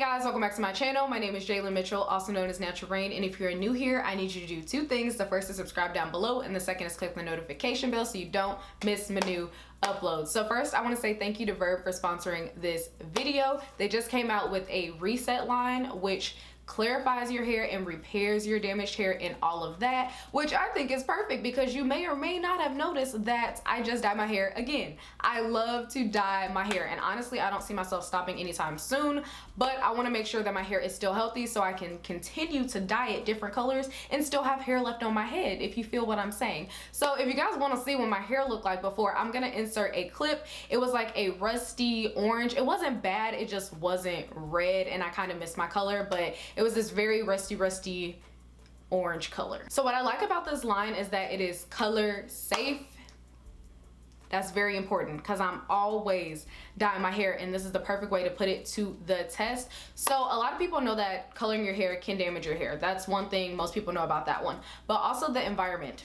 Guys, welcome back to my channel. My name is Jalen Mitchell, also known as NaturalReign, and if you're new here, I need you to do two things. The first is subscribe down below, and the second is click the notification bell so you don't miss my new uploads. So first, I want to say thank you to Verb for sponsoring this video. They just came out with a reset line, which clarifies your hair and repairs your damaged hair and all of that, which I think is perfect because you may or may not have noticed that I just dyed my hair again. I love to dye my hair, and honestly I don't see myself stopping anytime soon, but I want to make sure that my hair is still healthy so I can continue to dye it different colors and still have hair left on my head, if you feel what I'm saying. So if you guys want to see what my hair looked like before, I'm gonna insert a clip. It was like a rusty orange. It wasn't bad, it just wasn't red, and I kind of missed my color, but it was this very rusty orange color. So what I like about this line is that it is color safe. That's very important because I'm always dyeing my hair, and this is the perfect way to put it to the test. So a lot of people know that coloring your hair can damage your hair. That's one thing most people know about that one, but also the environment.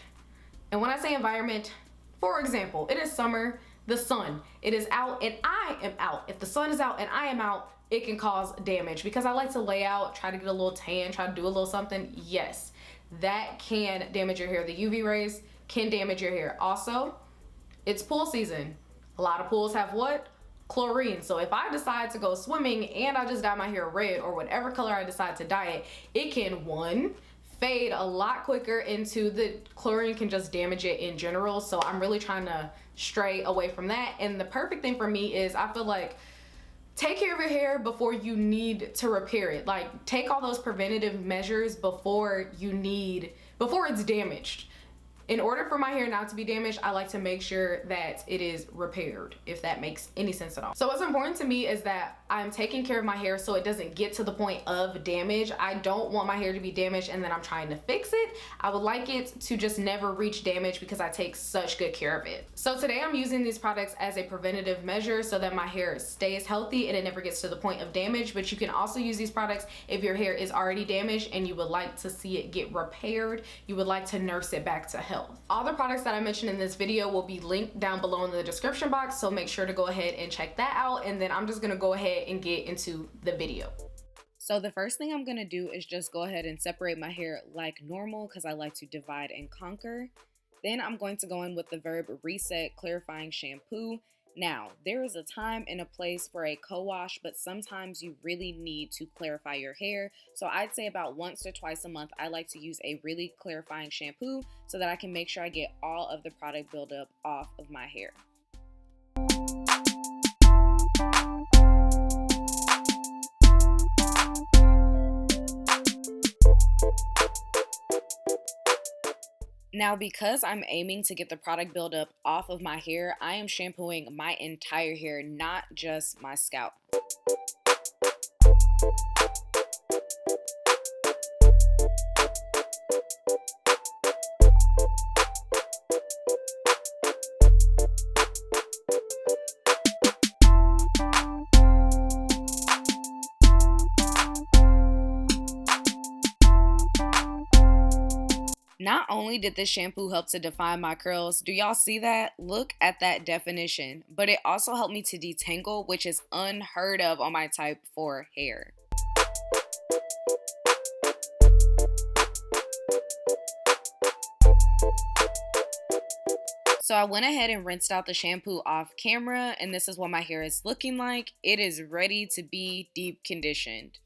And when I say environment, for example, it is summer, the sun, it is out and I am out. If the sun is out and I am out, it can cause damage because I like to lay out, try to get a little tan, try to do a little something. Yes, that can damage your hair. The UV rays can damage your hair. Also, it's pool season. A lot of pools have what? Chlorine. So if I decide to go swimming and I just dye my hair red or whatever color I decide to dye it, it can, one, fade a lot quicker into the chlorine can just damage it in general. So I'm really trying to stray away from that. And the perfect thing for me is I feel like take care of your hair before you need to repair it. Like, take all those preventative measures before it's damaged. In order for my hair not to be damaged, I like to make sure that it is repaired, if that makes any sense at all. So what's important to me is that I'm taking care of my hair so it doesn't get to the point of damage. I don't want my hair to be damaged and then I'm trying to fix it. I would like it to just never reach damage because I take such good care of it. So today I'm using these products as a preventative measure so that my hair stays healthy and it never gets to the point of damage. But you can also use these products if your hair is already damaged and you would like to see it get repaired. You would like to nurse it back to health. All the products that I mentioned in this video will be linked down below in the description box, so make sure to go ahead and check that out, and then I'm just gonna go ahead and get into the video. So the first thing I'm gonna do is just go ahead and separate my hair like normal because I like to divide and conquer. Then I'm going to go in with the Verb Reset Clarifying Shampoo. Now, there is a time and a place for a co-wash, but sometimes you really need to clarify your hair. So I'd say about once or twice a month, I like to use a really clarifying shampoo so that I can make sure I get all of the product buildup off of my hair. Now, because I'm aiming to get the product buildup off of my hair, I am shampooing my entire hair, not just my scalp. Not only did this shampoo help to define my curls, do y'all see that? Look at that definition. But it also helped me to detangle, which is unheard of on my type 4 hair. So I went ahead and rinsed out the shampoo off camera, and this is what my hair is looking like. It is ready to be deep conditioned.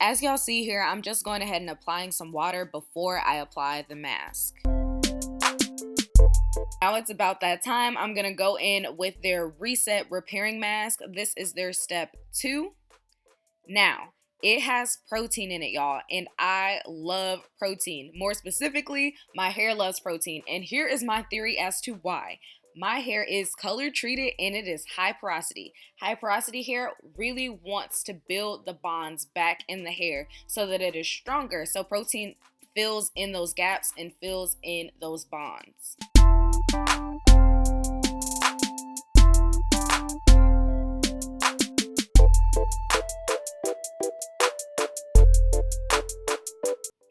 As y'all see here, I'm just going ahead and applying some water before I apply the mask. Now it's about that time. I'm gonna go in with their Reset Repairing Mask. This is their step 2. Now, it has protein in it, y'all, and I love protein. More specifically, my hair loves protein, and here is my theory as to why. My hair is color treated and it is high porosity. High porosity hair really wants to build the bonds back in the hair so that it is stronger. So protein fills in those gaps and fills in those bonds.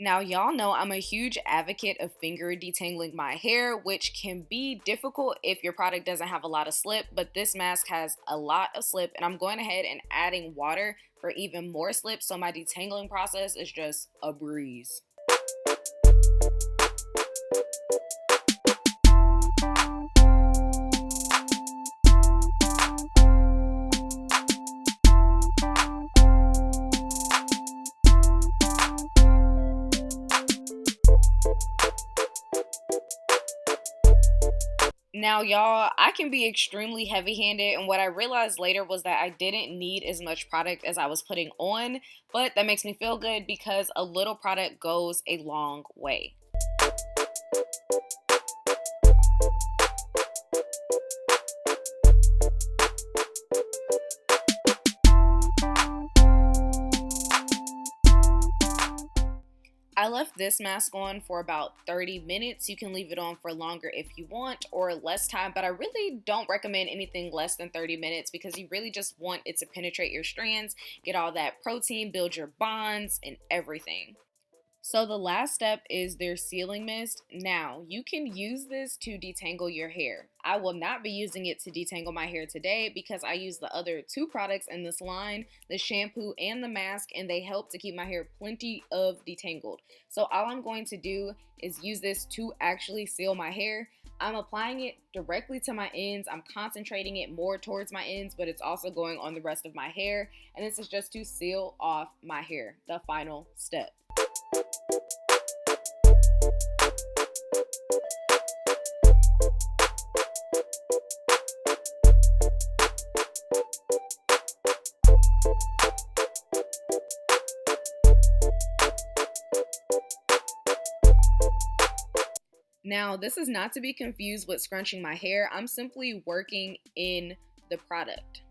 Now, y'all know I'm a huge advocate of finger detangling my hair, which can be difficult if your product doesn't have a lot of slip, but this mask has a lot of slip, and I'm going ahead and adding water for even more slip, so my detangling process is just a breeze. Now, y'all, I can be extremely heavy-handed, and what I realized later was that I didn't need as much product as I was putting on, but that makes me feel good because a little product goes a long way. I left this mask on for about 30 minutes. You can leave it on for longer if you want, or less time, but I really don't recommend anything less than 30 minutes because you really just want it to penetrate your strands, get all that protein, build your bonds, and everything. So the last step is their sealing mist. Now, you can use this to detangle your hair. I will not be using it to detangle my hair today because I use the other two products in this line, the shampoo and the mask, and they help to keep my hair plenty of detangled. So all I'm going to do is use this to actually seal my hair. I'm applying it directly to my ends. I'm concentrating it more towards my ends, but it's also going on the rest of my hair. And this is just to seal off my hair, the final step. Now, this is not to be confused with scrunching my hair. I'm simply working in the product.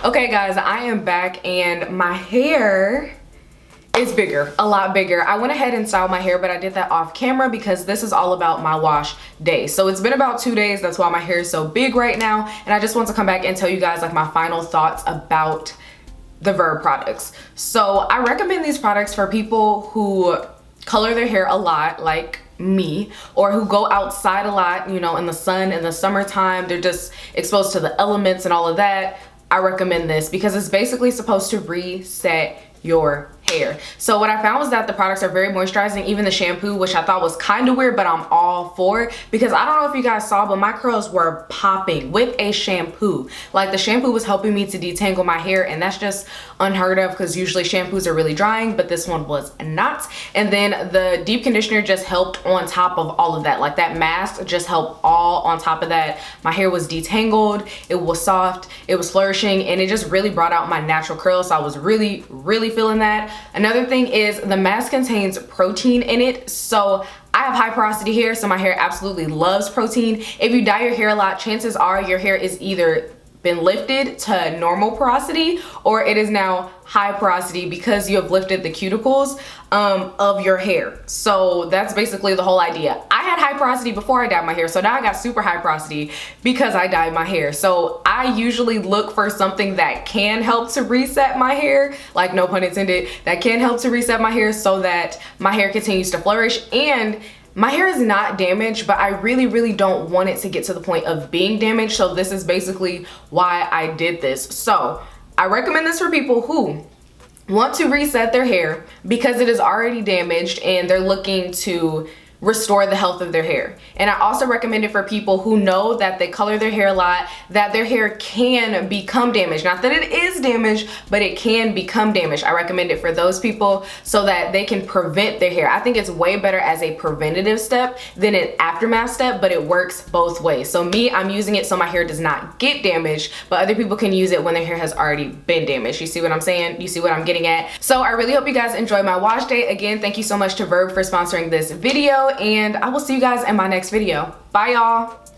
Okay guys, I am back and my hair is bigger, a lot bigger. I went ahead and styled my hair, but I did that off camera because this is all about my wash day. So it's been about 2 days, that's why my hair is so big right now. And I just want to come back and tell you guys like my final thoughts about the Verb products. So I recommend these products for people who color their hair a lot, like me, or who go outside a lot, you know, in the sun, in the summertime, they're just exposed to the elements and all of that. I recommend this because it's basically supposed to reset your hair. So what I found was that the products are very moisturizing, even the shampoo, which I thought was kind of weird, but I'm all for it because I don't know if you guys saw, but my curls were popping with a shampoo. Like the shampoo was helping me to detangle my hair, and that's just unheard of because usually shampoos are really drying, but this one was not. And then the deep conditioner just helped on top of all of that. Like that mask just helped all on top of that. My hair was detangled, it was soft, it was flourishing, and it just really brought out my natural curls. So I was really feeling that. Another thing is the mask contains protein in it. So I have high porosity hair, so my hair absolutely loves protein. If you dye your hair a lot, chances are your hair is either been lifted to normal porosity or it is now high porosity because you have lifted the cuticles of your hair. So that's basically the whole idea. I had high porosity before I dyed my hair, so now I got super high porosity because I dyed my hair. So I usually look for something that can help to reset my hair, like no pun intended, that can help to reset my hair so that my hair continues to flourish. And my hair is not damaged, but I really don't want it to get to the point of being damaged. So this is basically why I did this. So I recommend this for people who want to reset their hair because it is already damaged and they're looking to restore the health of their hair. And I also recommend it for people who know that they color their hair a lot, that their hair can become damaged. Not that it is damaged, but it can become damaged. I recommend it for those people so that they can prevent their hair. I think it's way better as a preventative step than an aftermath step, but it works both ways. So me, I'm using it so my hair does not get damaged, but other people can use it when their hair has already been damaged. You see what I'm saying? You see what I'm getting at? So I really hope you guys enjoy my wash day. Again, thank you so much to Verb for sponsoring this video, and I will see you guys in my next video. Bye y'all.